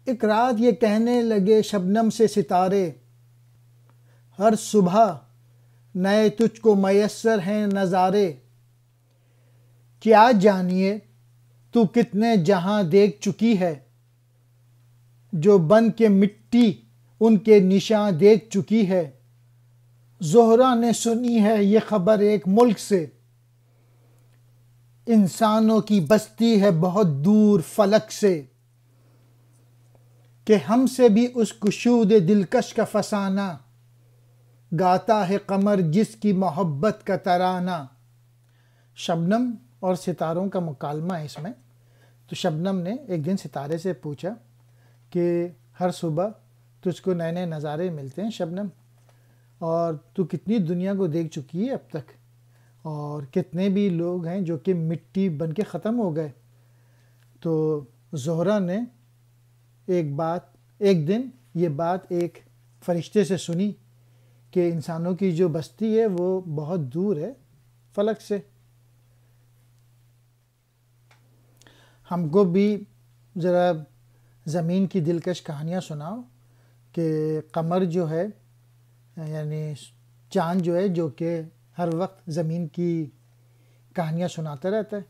ایک رات یہ کہنے لگے شبنم سے ستارے، ہر صبح نئے تجھ کو میسر ہیں نظارے۔ کیا جانیے تو کتنے جہاں دیکھ چکی ہے، جو بن کے مٹی ان کے نشاں دیکھ چکی ہے۔ زہرہ نے سنی ہے یہ خبر ایک ملک سے، انسانوں کی بستی ہے بہت دور فلک سے، کہ ہم سے بھی اس گشود دلکش کا فسانہ، گاتا ہے قمر جس کی محبت کا ترانہ۔ شبنم اور ستاروں کا مکالمہ ہے اس میں۔ تو شبنم نے ایک دن ستارے سے پوچھا کہ ہر صبح تجھ کو نئے نئے نظارے ملتے ہیں شبنم، اور تو کتنی دنیا کو دیکھ چکی ہے اب تک، اور کتنے بھی لوگ ہیں جو کہ مٹی بن کے ختم ہو گئے۔ تو زہرہ نے ایک دن یہ بات ایک فرشتے سے سنی کہ انسانوں کی جو بستی ہے وہ بہت دور ہے فلک سے۔ ہم کو بھی ذرا زمین کی دلکش کہانیاں سناؤ، کہ قمر جو ہے یعنی چاند جو ہے جو کہ ہر وقت زمین کی کہانیاں سناتا رہتا ہے۔